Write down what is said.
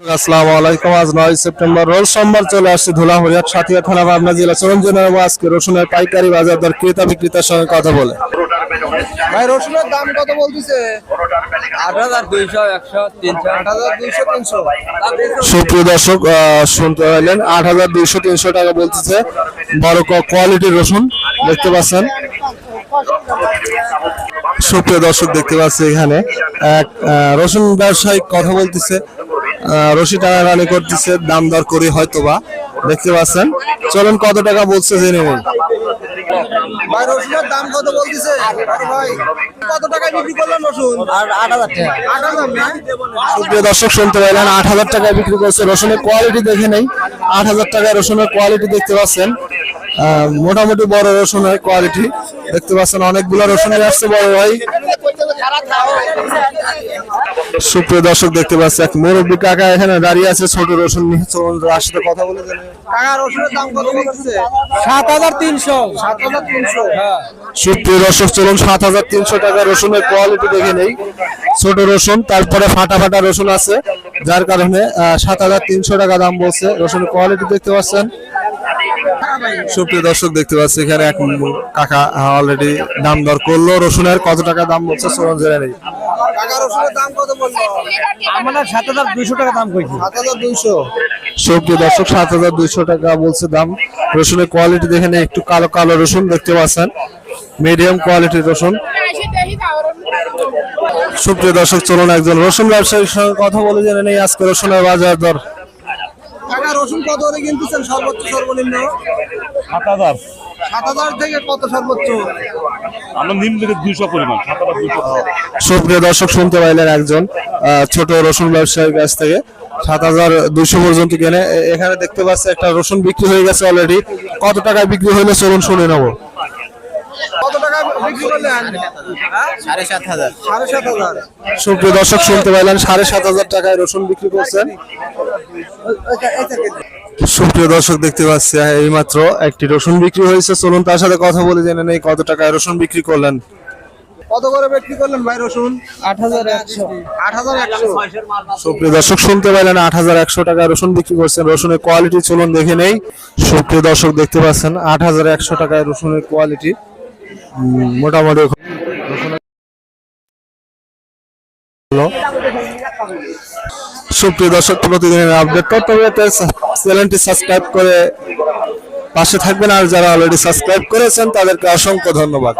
আসসালামু আলাইকুম। আজ 9 সেপ্টেম্বর রোজ সোমবার চলে আসছে ধুলাহরিয়া সাথিয়া থানা পাবনা জেলা চরঞ্জনের আজকে রসুনের পাইকারি বাজার দর ক্রেতা বিক্রেতার সঙ্গে কথা বলে। ভাই রসুনের দাম কত বলতেছে? 8200 100 300 8200 300। সুপ্রিয় দর্শক শুনতে পাইলেন 8200 300 টাকা বলতেছে। বড় কোয়ালিটির রসুন দেখতে পাচ্ছেন। সুপ্রিয় দর্শক দেখতে পাচ্ছি এখানে এক রসুন ব্যবসায়ী কথা বলতেছে, রশি টানাটানি করতেছে, দাম দর করে হয়তোবা দেখতে পাচ্ছেন। চলুন কত টাকা বলছে জেনে নিন। ভাই রসুনের দাম কত বলতেছে? ভাই কত টাকা বিক্রি করলেন রসুন? 8000 টাকা। 8000 না? সুপ্রিয় দর্শক শুনতে পাইলেন 8000 টাকায় বিক্রি করছে। রসুনের কোয়ালিটি দেখে নেই। 8000 টাকায় রসুনের কোয়ালিটি দেখতে পাচ্ছেন। মোটামুটি বড় রসুনের কোয়ালিটি দেখতে পাচ্ছেন। অনেকগুলো রসুন আসছে বড় ভাই। সুপ্রিয় দর্শক দেখতে পাচ্ছি এক মুরব্বী কাকা এখানে দাঁড়িয়ে আছে ছোট রসুন নিয়ে। চলুন তার সাথে কথা বলে জানি। কাকা রসুনের দাম কত বলতেছে? 7300 7300। হ্যাঁ। সুপ্রিয় দর্শক চলুন 7300 টাকা রসুনের কোয়ালিটি দেখে নেই। ছোট রসুন, তারপরে ফাটা ফাটা রসুন আছে, যার কারণে 7300 টাকা দাম বলছে। রসুনের কোয়ালিটি দেখতে পাচ্ছেন। সুপ্রিয় দর্শক দেখতে পাচ্ছি এখানে এক কাকা অলরেডি দাম দর করলো। রসুনের কত টাকা দাম বলছে চলুন জেনে নেই। কাকা রসুনের দাম কত বললো? আমরা 7200 টাকা দাম কইছি। 7200। সুপ্রিয় দর্শক 7200 টাকা বলছে দাম। রসুনের কোয়ালিটি দেখে নেই। একটু কালো কালো রসুন দেখতে পাচ্ছেন, মিডিয়াম কোয়ালিটির রসুন। সুপ্রিয় দর্শক চলুন একজন রসুন ব্যবসায়ীর সঙ্গে কথা বলে জেনে নেই আজকে রসুনের বাজার দর। কাকা রসুন কত করে কিনতেছেন সর্বোচ্চ সর্বনিম্ন? 7000 7000 থেকে কত সর্বোচ্চ? আমরা নিম্ন থেকে 200 পরিমাণ 7200। সুপ্রিয় দর্শক শুনতে পাইলেন একজন ছোট রসুন ব্যবসায়ীর কাছ থেকে 7200 পর্যন্ত কেনে। এখানে দেখতে পাচ্ছি একটা রসুন বিক্রি হয়ে গেছে অলরেডি। কত টাকায় বিক্রি হইলো চলুন শুনে নেবো। কত টাকা বিক্রি করলেন? 7500 7500। সুপ্রিয় দর্শক শুনতে পাইলেন 7500 টাকায় রসুন বিক্রি করছেন। সুপ্রিয় দর্শক দেখতে পাচ্ছি এইমাত্র একটি রসুন বিক্রি হয়েছে। চলুন তার সাথে কথা বলে জেনে নেই কত টাকায় রসুন বিক্রি করলেন। কত করে বিক্রি করলেন ভাই রসুন? 8100 8100। সুপ্রিয় দর্শক শুনতে পাইলেন 8100 টাকায় রসুন বিক্রি করছেন। রসুনের কোয়ালিটি চলুন দেখে নেই। সুপ্রিয় দর্শক দেখতে পাচ্ছেন 8100 টাকায় রসুনের কোয়ালিটি মোটামুটি। সুপ্রিয় দর্শক প্রতিদিনের আপডেট করতে হবে চ্যানেলটি সাবস্ক্রাইব করে পাশে থাকবেন। আর যারা অলরেডি সাবস্ক্রাইব করেছেন তাদেরকে অসংখ্য ধন্যবাদ।